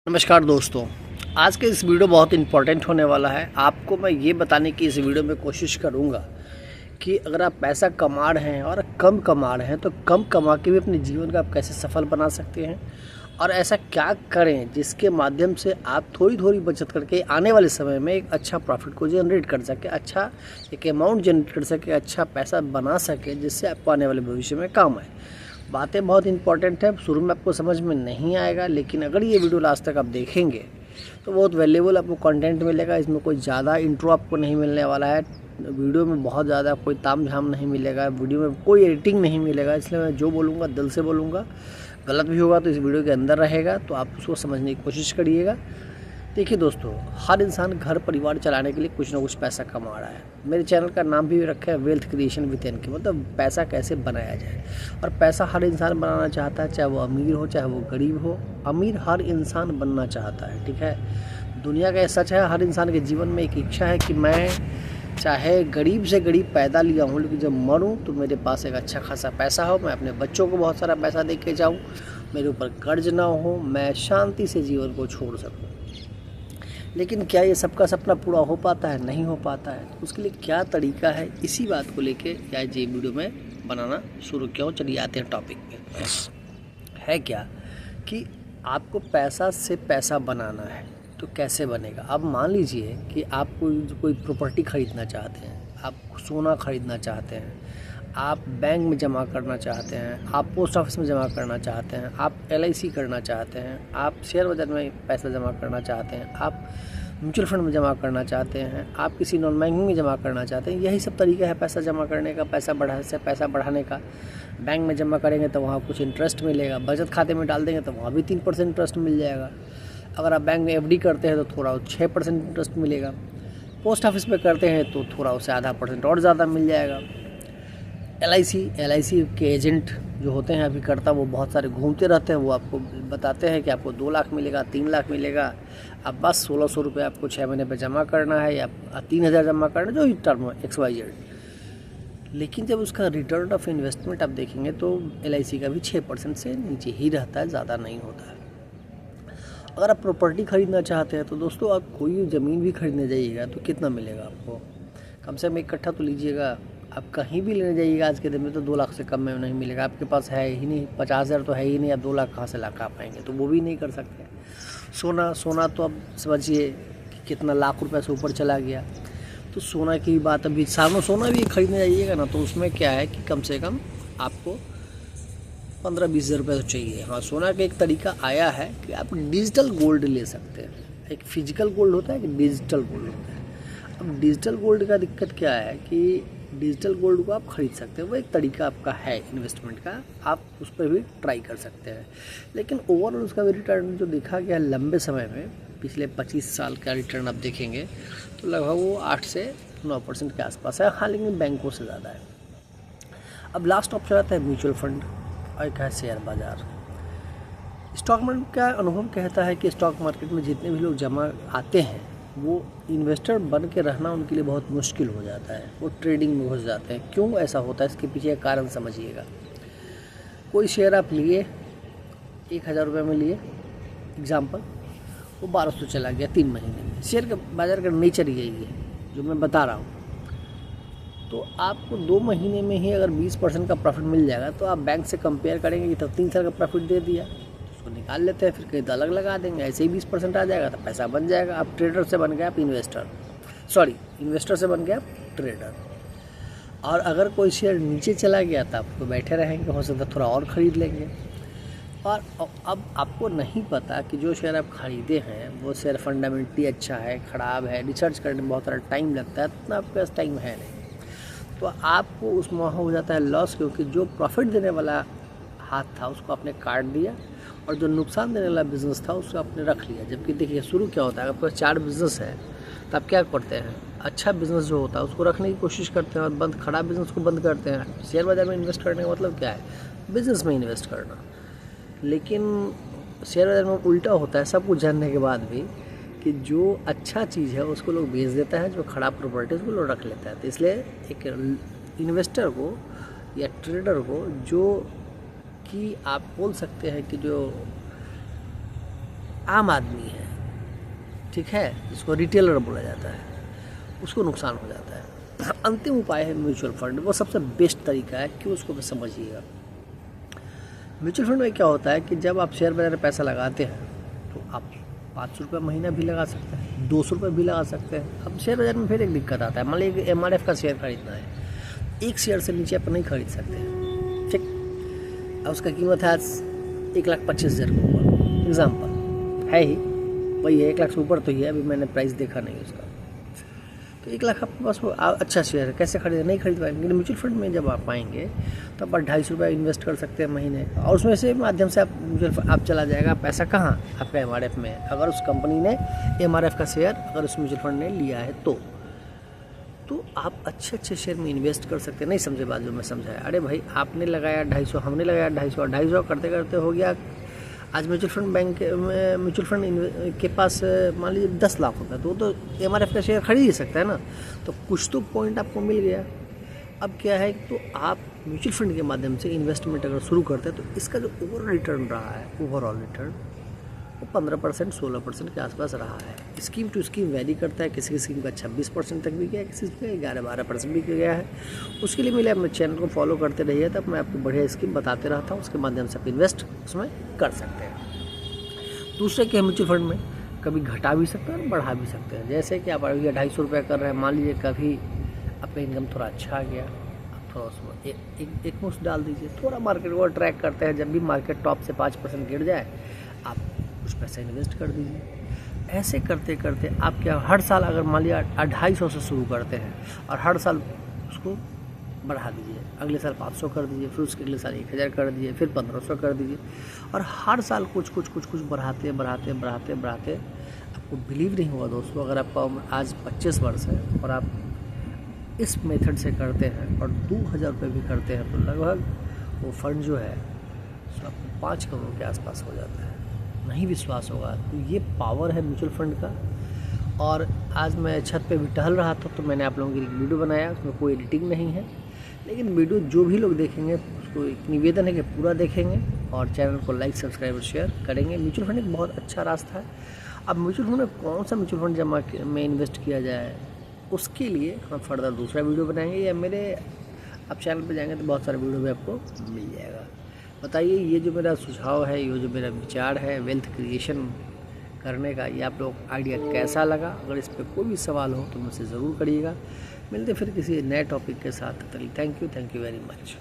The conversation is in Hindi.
नमस्कार दोस्तों। आज के इस वीडियो बहुत इम्पोर्टेंट होने वाला है। आपको मैं ये बताने की इस वीडियो में कोशिश करूँगा कि अगर आप पैसा कमा रहे हैं और कम कमा रहे हैं तो कम कमा के भी अपने जीवन का आप कैसे सफल बना सकते हैं और ऐसा क्या करें जिसके माध्यम से आप थोड़ी थोड़ी बचत करके आने वाले समय में एक अच्छा प्रॉफिट को जनरेट कर सके, अच्छा एक अमाउंट जनरेट कर सके, अच्छा पैसा बना सके जिससे आपको आने वाले भविष्य में काम आए। बातें बहुत इंपॉर्टेंट है, शुरू में आपको समझ में नहीं आएगा, लेकिन अगर ये वीडियो लास्ट तक आप देखेंगे तो बहुत वैल्यूएबल आपको कंटेंट मिलेगा। इसमें कोई ज़्यादा इंट्रो आपको नहीं मिलने वाला है, वीडियो में बहुत ज़्यादा कोई ताम झाम नहीं मिलेगा, वीडियो में कोई एडिटिंग नहीं मिलेगा। इसलिए मैं जो बोलूँगा दिल से बोलूँगा, गलत भी होगा तो इस वीडियो के अंदर रहेगा, तो आप उसको समझने की कोशिश करिएगा। देखिए दोस्तों, हर इंसान घर परिवार चलाने के लिए कुछ ना कुछ पैसा कमा रहा है। मेरे चैनल का नाम भी रखा है वेल्थ क्रिएशन विद एन के, मतलब पैसा कैसे बनाया जाए। और पैसा हर इंसान बनाना चाहता है, चाहे वो अमीर हो चाहे वो गरीब हो। अमीर हर इंसान बनना चाहता है, ठीक है। दुनिया का सच है, हर इंसान के जीवन में एक इच्छा है कि मैं चाहे गरीब से गरीब पैदा लिया हूँ, लेकिन जब मरूँ तो मेरे पास एक अच्छा खासा पैसा हो, मैं अपने बच्चों को बहुत सारा पैसा दे के जाऊँ, मेरे ऊपर कर्ज ना हो, मैं शांति से जीवन को छोड़ सकूँ। लेकिन क्या ये सबका सपना पूरा हो पाता है? नहीं हो पाता है। तो उसके लिए क्या तरीका है, इसी बात को लेके आज ये वीडियो में बनाना शुरू किया हूँ। चलिए आते हैं टॉपिक पे। है क्या कि आपको पैसा से पैसा बनाना है तो कैसे बनेगा। अब मान लीजिए कि आप कोई प्रॉपर्टी ख़रीदना चाहते हैं, आप सोना ख़रीदना चाहते हैं, आप बैंक में जमा करना चाहते हैं, आप पोस्ट ऑफिस में जमा करना चाहते हैं, आप LIC करना चाहते हैं, आप शेयर बाज़ार में पैसा जमा करना चाहते हैं, आप म्यूचुअल फंड में जमा करना चाहते हैं, आप किसी नॉन बैंकिंग में जमा करना चाहते हैं। यही सब तरीका है पैसा जमा करने का, पैसा बढ़ाने का। बैंक में जमा करेंगे तो वहाँ कुछ इंटरेस्ट मिलेगा, बचत खाते में डाल देंगे तो वहाँ भी 3% इंटरेस्ट मिल जाएगा। अगर आप बैंक में FD करते हैं तो थोड़ा 6% इंटरेस्ट मिलेगा। पोस्ट ऑफिस में करते हैं तो थोड़ा उससे आधा % और ज़्यादा मिल जाएगा। LIC के एजेंट जो होते हैं अभिकर्ता, वो बहुत सारे घूमते रहते हैं, वो आपको बताते हैं कि आपको 2 लाख मिलेगा, 3 लाख मिलेगा। अब बस 1600 रुपये आपको 6 महीने पे जमा करना है या 3000 जमा करना है, जो ही टर्म है XYZ। लेकिन जब उसका रिटर्न ऑफ इन्वेस्टमेंट आप देखेंगे तो LIC का भी 6% से नीचे ही रहता है, ज़्यादा नहीं होता है। अगर आप प्रॉपर्टी ख़रीदना चाहते हैं तो दोस्तों आप कोई ज़मीन भी खरीदने जाइएगा तो कितना मिलेगा आपको, कम से कम 1 कट्ठा तो लीजिएगा। आप कहीं भी लेने जाइएगा आज के दिन में तो 2 लाख से कम में नहीं मिलेगा। आपके पास है ही नहीं, 50,000 तो है ही नहीं, आप 2 लाख कहाँ से ला पाएंगे, तो वो भी नहीं कर सकते। सोना तो अब समझिए कि कितना लाख रुपए से ऊपर चला गया। तो सोना की बात, अभी सोना भी खरीदने जाइएगा ना तो उसमें क्या है कि कम से कम आपको 15-20 हज़ार रुपये तो चाहिए। हाँ, सोना का एक तरीका आया है कि आप डिजिटल गोल्ड ले सकते हैं। एक फिजिकल गोल्ड होता है, कि डिजिटल गोल्ड होता है। अब डिजिटल गोल्ड का दिक्कत क्या है कि डिजिटल गोल्ड को आप ख़रीद सकते हैं, वो एक तरीका आपका है इन्वेस्टमेंट का, आप उस पर भी ट्राई कर सकते हैं। लेकिन ओवरऑल उसका भी रिटर्न जो देखा गया लंबे समय में, पिछले 25 साल का रिटर्न आप देखेंगे तो लगभग वो 8 से 9% के आसपास है। हाँ, लेकिन बैंकों से ज़्यादा है। अब लास्ट ऑप्शन आता है म्यूचुअल फंड और एक है शेयर बाज़ार। स्टॉक मार्केट का अनुभव कहता है कि स्टॉक मार्केट में जितने भी लोग जमा आते हैं वो इन्वेस्टर बन के रहना उनके लिए बहुत मुश्किल हो जाता है, वो ट्रेडिंग में घुस जाते हैं। क्यों ऐसा होता है, इसके पीछे का कारण समझिएगा। कोई शेयर आप लिए 1000 रुपये में लिए एग्जाम्पल, वो 1200 चला गया 3 महीने में। शेयर का बाज़ार का नेचर यही है जो मैं बता रहा हूँ। तो आपको 2 महीने में ही अगर 20% का प्रॉफिट मिल जाएगा तो आप बैंक से कंपेयर करेंगे कि तब 3 साल का प्रॉफिट दे दिया, उसको निकाल लेते हैं, फिर कहीं तो अलग लगा देंगे, ऐसे ही 20% आ जाएगा तो पैसा बन जाएगा। आप ट्रेडर से बन गए आप इन्वेस्टर से बन गए आप ट्रेडर। और अगर कोई शेयर नीचे चला गया तो आप तो बैठे रहेंगे, हो सकता है थोड़ा और ख़रीद लेंगे। और अब आपको नहीं पता कि जो शेयर आप ख़रीदे हैं वो शेयर फंडामेंटली अच्छा है, ख़राब है, रिसर्च करने में बहुत सारा टाइम लगता है, उतना आपके पास टाइम है नहीं। तो आपको उसमें हो जाता है लॉस, क्योंकि जो प्रॉफिट देने वाला हाथ था उसको आपने काट दिया और जो नुकसान देने वाला बिज़नेस था उसको आपने रख लिया। जबकि देखिए शुरू क्या होता है, आपके पास 4 बिज़नेस है तो आप क्या करते हैं, अच्छा बिज़नेस जो होता है उसको रखने की कोशिश करते हैं और खराब बिज़नेस को बंद करते हैं। शेयर बाज़ार में इन्वेस्ट करने का मतलब क्या है, बिज़नेस में इन्वेस्ट करना। लेकिन शेयर बाज़ार में उल्टा होता है, सब कुछ जानने के बाद भी, कि जो अच्छा चीज़ है उसको लोग बेच देता है, जो ख़राब प्रॉपर्टी उसको लोग रख लेता है। तो इसलिए एक इन्वेस्टर को या ट्रेडर को, जो कि आप बोल सकते हैं कि जो आम आदमी है, ठीक है, जिसको रिटेलर बोला जाता है, उसको नुकसान हो जाता है। अंतिम उपाय है म्यूचुअल फंड, वो सबसे बेस्ट तरीका है कि उसको समझिएगा। म्यूचुअल फंड में क्या होता है कि जब आप शेयर बाजार में पैसा लगाते हैं तो आप 500 रुपये महीना भी लगा सकते हैं, 200 रुपये भी लगा सकते हैं। अब शेयर बाजार में फिर एक दिक्कत आता है, मान लीजिए MRF का शेयर खरीदना है, एक शेयर से नीचे आप नहीं खरीद सकते हैं, ठीक। अब उसका कीमत है आज 1,25,000 के ऊपर, एग्जाम्पल है ही, वही है 1 लाख से ऊपर तो ही है, अभी मैंने प्राइस देखा नहीं उसका। तो 1 लाख आपके पास अच्छा शेयर है, कैसे खरीदे, नहीं खरीद पाएंगे। लेकिन म्यूचुअल फंड में जब आप आएंगे तो आप 250 रुपये इन्वेस्ट कर सकते हैं महीने का, और उसमें से माध्यम से आप म्यूचुअल फंड आप चला जाएगा पैसा कहाँ, आपका MRF में। अगर उस कंपनी ने MRF का शेयर अगर उस म्यूचुअल फंड ने लिया है तो आप अच्छे अच्छे शेयर में इन्वेस्ट कर सकते हैं। नहीं समझे बात जो मैं समझाया, अरे भाई आपने लगाया 250, हमने लगाया 250 करते करते हो गया आज म्यूचुअल फंड के पास मान लीजिए 10 लाख रुपये, तो MRF का शेयर खरीद ही सकता है ना। तो कुछ तो पॉइंट आपको मिल गया। अब क्या है, तो आप म्यूचुअल फंड के माध्यम से इन्वेस्टमेंट अगर शुरू करते हैं तो इसका जो ओवरऑल रिटर्न रहा है, ओवरऑल रिटर्न वो 15% 16% के आसपास रहा है। स्कीम टू स्कीम वैरी करता है, किसी स्कीम का 26% तक भी गया, किसी का 11-12% भी गया है। उसके लिए मिले अपने चैनल को फॉलो करते रहिए, तब मैं आपको बढ़िया स्कीम बताते रहता हूँ, उसके माध्यम से आप इन्वेस्ट उसमें कर सकते हैं। दूसरे के म्यूचुअल फंड में कभी घटा भी सकते हैं और बढ़ा भी सकते हैं। जैसे कि आप अभी 250 रुपये कर रहे हैं, मान लीजिए कभी आपका इनकम थोड़ा अच्छा आ गया, आप थोड़ा उसमें एक मुश्त डाल दीजिए, थोड़ा मार्केट को ट्रैक करते हैं, जब भी मार्केट टॉप से 5% गिर जाए आप कुछ पैसा इन्वेस्ट कर दीजिए। ऐसे करते करते आप क्या, हर साल अगर मान लिया 250 से शुरू करते हैं और हर साल उसको बढ़ा दीजिए, अगले साल 500 कर दीजिए, फिर उसके अगले साल 1000 कर दीजिए, फिर 1500 कर दीजिए, और हर साल कुछ बढ़ाते बढ़ाते बढ़ाते बढ़ाते आपको बिलीव नहीं हुआ दोस्तों, अगर आपका उम्र आज 25 वर्ष है और आप इस मेथड से करते हैं और 2000 रुपये भी करते हैं, तो लगभग वो फंड जो है सो आपको 5 करोड़ के आसपास हो जाता है। नहीं विश्वास होगा, तो ये पावर है म्यूचुअल फंड का। और आज मैं छत पे भी टहल रहा था तो मैंने आप लोगों के लिए वीडियो बनाया, उसमें कोई एडिटिंग नहीं है, लेकिन वीडियो जो भी लोग देखेंगे उसको एक निवेदन है कि पूरा देखेंगे और चैनल को लाइक सब्सक्राइब और शेयर करेंगे। म्यूचुअल फंड एक बहुत अच्छा रास्ता है। अब म्यूचुअल फंड में कौन सा म्यूचुअल फंड जमा में इन्वेस्ट किया जाए, उसके लिए हम फर्दर दूसरा वीडियो बनाएंगे, या मेरे आप चैनल पर जाएंगे तो बहुत सारे वीडियो भी आपको मिल जाएगा। बताइए, ये जो मेरा सुझाव है, ये जो मेरा विचार है वेल्थ क्रिएशन करने का, ये आप लोग आइडिया कैसा लगा? अगर इस पर कोई भी सवाल हो तो मुझसे ज़रूर करिएगा। मिलते फिर किसी नए टॉपिक के साथ। Thank you very much.